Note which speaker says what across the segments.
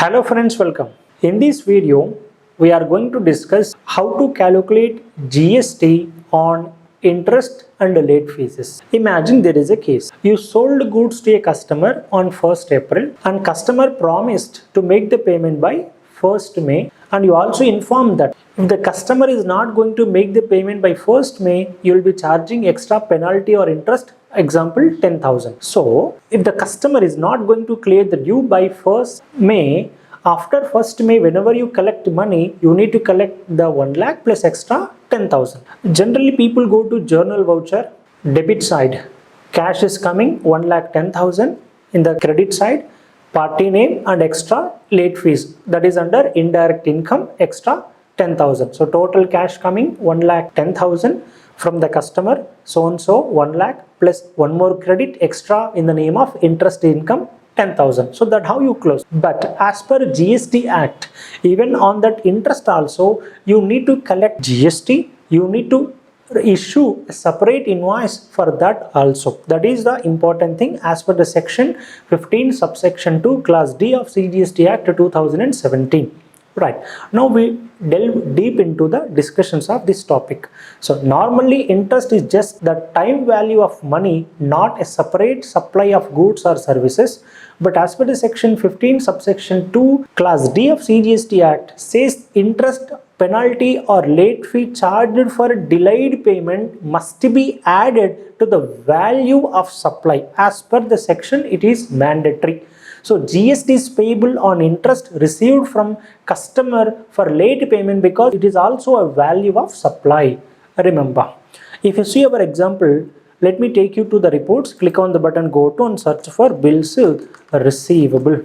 Speaker 1: Hello friends, welcome. In this video, we are going to discuss how to calculate GST on interest and late fees. Imagine there is a case. You sold goods to a customer on 1st April and customer promised to make the payment by 1st May, and you also informed that if the customer is not going to make the payment by 1st May, you will be charging extra penalty or interest, example 10,000. So if the customer is not going to clear the due by 1st May, after 1st May, whenever you collect money, you need to collect the 1 lakh plus extra 10,000. Generally, people go to journal voucher, debit side, cash is coming 1 lakh 10,000. In the credit side, party name and extra late fees, that is under indirect income, extra 10,000. So total cash coming 1 lakh 10,000 from the customer, so and so 1 lakh plus one more credit extra in the name of interest income 10,000. So that how you close. But as per GST Act, even on that interest also, you need to collect GST, you need to issue a separate invoice for that also. That is the important thing as per the section 15 subsection 2 class D of CGST Act 2017. Right, now we delve deep into the discussions of this topic. So normally interest is just the time value of money, not a separate supply of goods or services. But as per the section 15 subsection 2 class D of CGST Act says interest, penalty or late fee charged for delayed payment must be added to the value of supply. As per the section, it is mandatory. So GST is payable on interest received from customer for late payment because it is also a value of supply. Remember, if you see our example, let me take you to the reports. Click on the button, go to and search for bills receivable.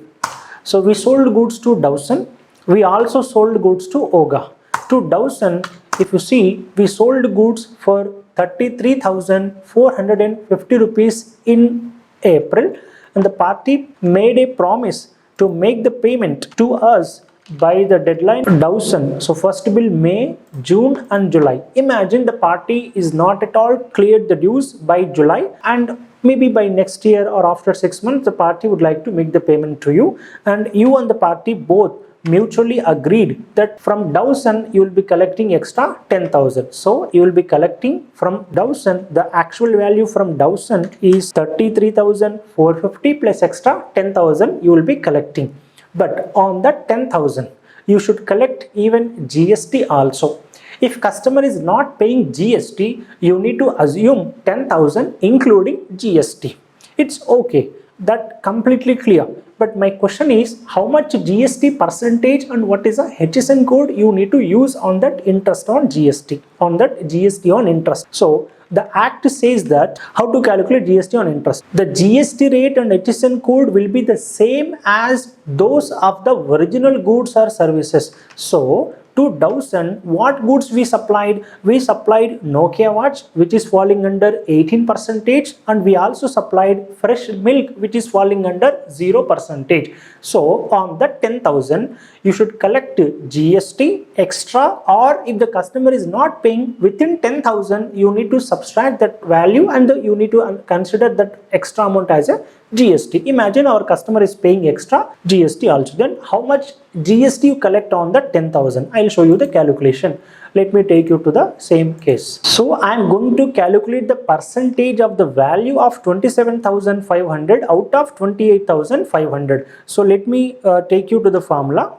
Speaker 1: So we sold goods to Dawson. We also sold goods to Oga. To Dawson, if you see, we sold goods for 33,450 rupees in April. And the party made a promise to make the payment to us by the deadline Dawson. So first bill May, June and July. Imagine the party is not at all cleared the dues by July, and maybe by next year or after 6 months the party would like to make the payment to you, and you and the party both mutually agreed that from Dawson you will be collecting extra 10,000. So you will be collecting from Dawson, the actual value from Dawson is 33,450 plus extra 10,000 you will be collecting. But on that 10,000 you should collect even GST also. If customer is not paying GST, you need to assume 10,000 including GST. It's okay, that completely clear. But my question is, how much GST percentage and what is a HSN code you need to use on that interest on GST, on that GST on interest. So the Act says that how to calculate GST on interest. The GST rate and HSN code will be the same as those of the original goods or services. So to Dawson, what goods we supplied? We supplied Nokia watch, which is falling under 18%, and we also supplied fresh milk, which is falling under 0%. So on that 10,000, you should collect GST extra, or if the customer is not paying within 10,000, you need to subtract that value and you need to consider that extra amount as a GST. Imagine our customer is paying extra GST also. Then how much GST you collect on the 10,000? I'll show you the calculation. Let me take you to the same case. So I am going to calculate the percentage of the value of 27,500 out of 28,500. So let me take you to the formula.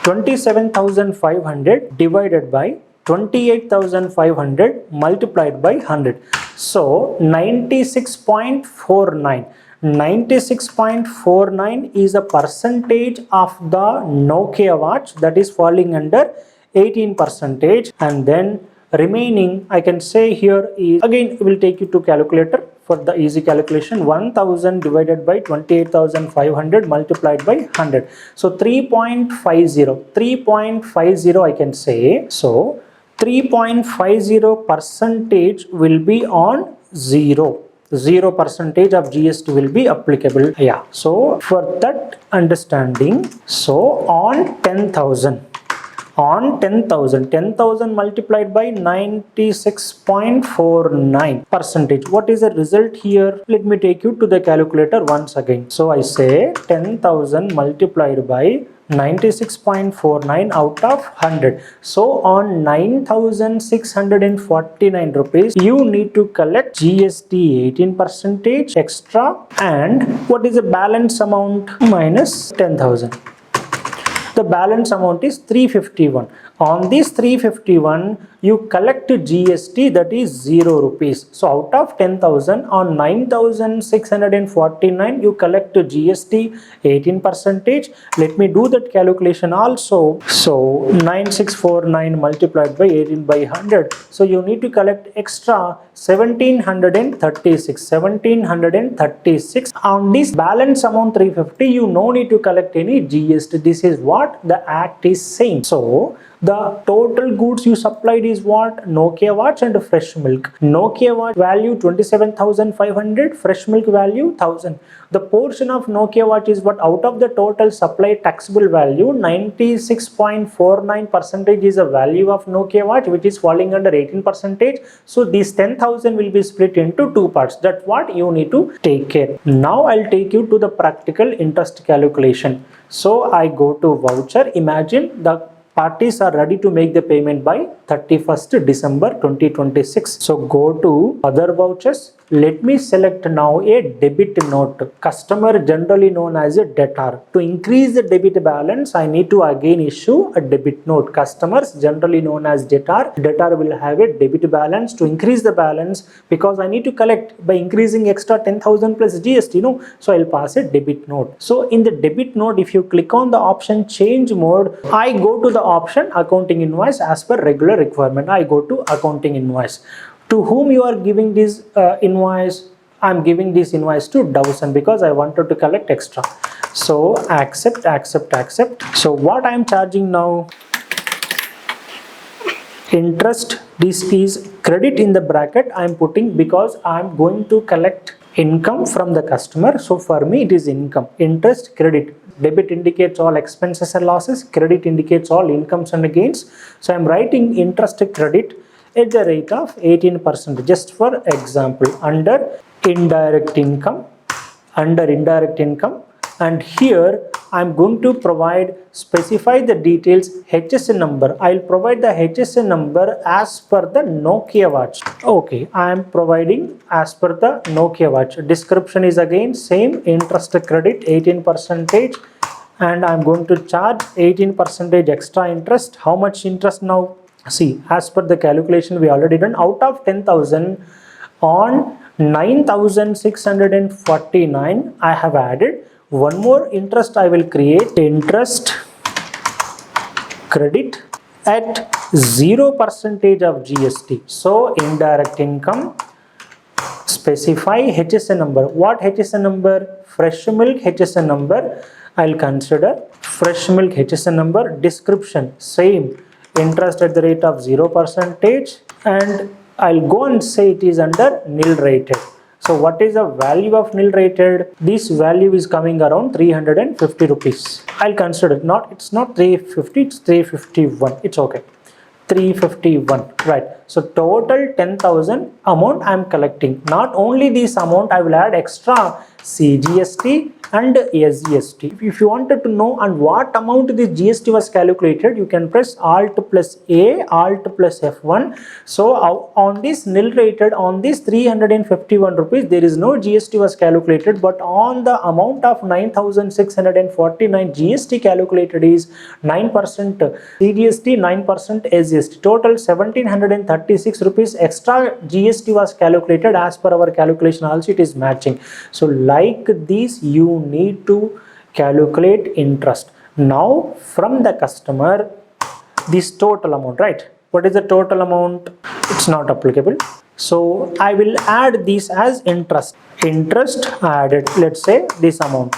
Speaker 1: 27,500 divided by 28,500 multiplied by 100. So 96.49. 96.49 is a percentage of the Nokia watch, that is falling under 18%, and then remaining I can say here is, again will take you to calculator for the easy calculation, 1000 divided by 28,500 multiplied by 100. So 3.50 I can say. So 3.50 percentage will be on 0%. 0% of GST will be applicable. Yeah, so for that understanding, so on 10,000 on 10,000. 10,000 multiplied by 96.49 percentage. What is the result here? Let me take you to the calculator once again. So I say 10,000 multiplied by 96.49 out of 100. So on 9,649 rupees, you need to collect GST 18% extra, and what is the balance amount? Minus 10,000. The balance amount is 351. On this 351, you collect GST, that is 0 rupees. So out of 10,000, on 9,649, you collect GST 18%. Let me do that calculation also. So 9649 multiplied by 18 by 100. So you need to collect extra 1736. 1736. On this balance amount 350, you no need to collect any GST. This is what the act is saying. So the total goods you supplied is what? Nokia watch and fresh milk. Nokia watch value 27,500, fresh milk value 1000. The portion of Nokia watch is what? Out of the total supply taxable value, 96.49% is the value of Nokia watch, which is falling under 18%. So this 10,000 will be split into two parts. That's what you need to take care. Now I'll take you to the practical interest calculation. So I go to voucher. Imagine the parties are ready to make the payment by 31st December 2026. So go to other vouchers. Let me select now a debit note. Customer generally known as a debtor. To increase the debit balance, I need to again issue a debit note. Customers generally known as debtor. Debtor will have a debit balance. To increase the balance, because I need to collect by increasing extra 10,000 plus GST, no? So I'll pass a debit note. So in the debit note, if you click on the option change mode, I go to the option accounting invoice as per regular requirement. I go to accounting invoice. To whom you are giving this invoice? I am giving this invoice to Dawson because I wanted to collect extra. So accept, accept, accept. So what I am charging now? Interest. This is credit in the bracket I am putting because I am going to collect income from the customer. So for me it is income. Interest, credit. Debit indicates all expenses and losses. Credit indicates all incomes and gains. So I am writing interest credit at the rate of 18%, just for example, under indirect income, and here I am going to specify the details, HSN number. I will provide the HSN number as per the Nokia watch. Okay, I am providing as per the Nokia watch. Description is again same, interest credit 18%, and I am going to charge 18% extra interest. How much interest now? See, as per the calculation we already done, out of 10,000, on 9,649 I have added one more interest. I will create interest credit at 0% of GST. So indirect income, specify HSN number. What HSN number? Fresh milk HSN number. I'll consider fresh milk HSN number. Description same, interest at the rate of 0%, and I'll go and say it is under nil rated. So what is the value of nil rated? This value is coming around 350 rupees. I'll consider it's not 350, it's 351. It's okay. 351, right? So total 10,000 amount I am collecting. Not only this amount, I will add extra CGST and SGST. If you wanted to know on what amount this GST was calculated, you can press Alt plus A, Alt plus F1. So on this nil rated, on this 351 rupees, there is no GST was calculated, but on the amount of 9,649, GST calculated is 9% CGST, 9% SGST. Total 1,736 rupees extra GST was calculated. As per our calculation also it is matching. So like this, you need to calculate interest. Now from the customer, this total amount, right? What is the total amount? It's not applicable. So I will add this as interest. Interest added, let's say this amount.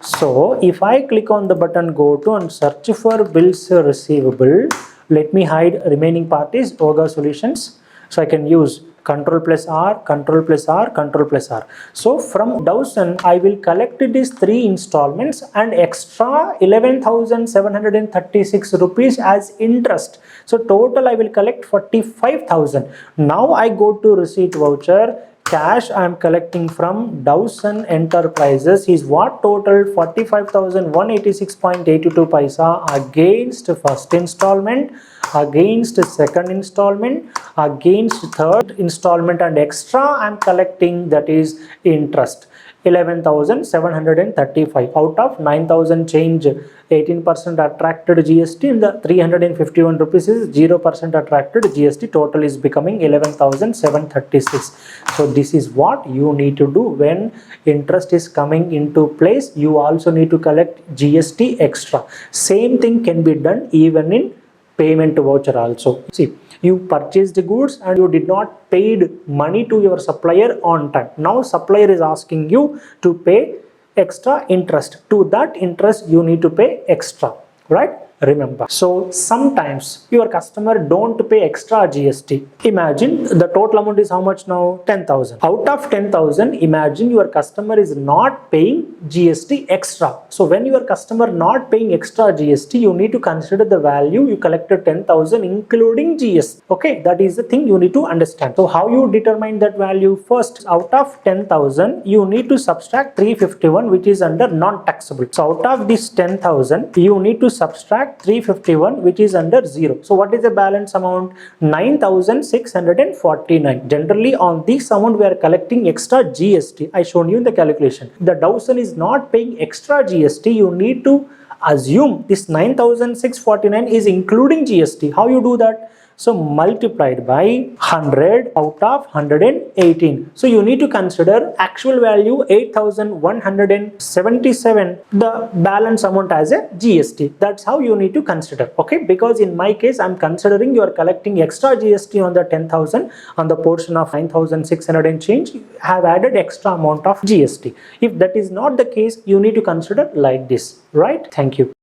Speaker 1: So if I click on the button, go to and search for bills receivable, let me hide remaining parties, Oga Solutions. So I can use control plus R, control plus R, control plus R. So from 1000 I will collect these 3 installments and extra 11,736 rupees as interest. So total I will collect 45,000. Now I go to receipt voucher. Cash I am collecting from Dawson Enterprises is what? Total 45,186.82 paisa against first installment, against second installment, against third installment, and extra I am collecting, that is interest. 11,735 out of 9,000 change. 18% attracted GST and the 351 rupees is 0% attracted GST. Total is becoming 11,736. So this is what you need to do when interest is coming into place. You also need to collect GST extra. Same thing can be done even in payment voucher also. See, you purchased the goods and you did not paid money to your supplier on time. Now supplier is asking you to pay extra interest. To that interest you need to pay extra, right? Remember. So sometimes your customer don't pay extra GST. Imagine the total amount is how much now? 10,000. Out of 10,000, imagine your customer is not paying GST extra. So when your customer not paying extra GST, you need to consider the value you collected 10,000 including GST. Okay, that is the thing you need to understand. So how you determine that value? First, out of 10,000, you need to subtract 351, which is under non-taxable. So out of this 10,000, you need to subtract 351, which is under 0. So what is the balance amount? 9,649. Generally on this amount we are collecting extra GST. I shown you in the calculation. The Dawson is not paying extra GST. You need to assume this 9,649 is including GST. How you do that? So multiplied by 100 out of 118. So you need to consider actual value 8,177, the balance amount as a GST. That's how you need to consider. Okay, because in my case I'm considering you are collecting extra GST on the 10,000, on the portion of 9,600 and change, have added extra amount of GST. If that is not the case, you need to consider like this, right? Thank you.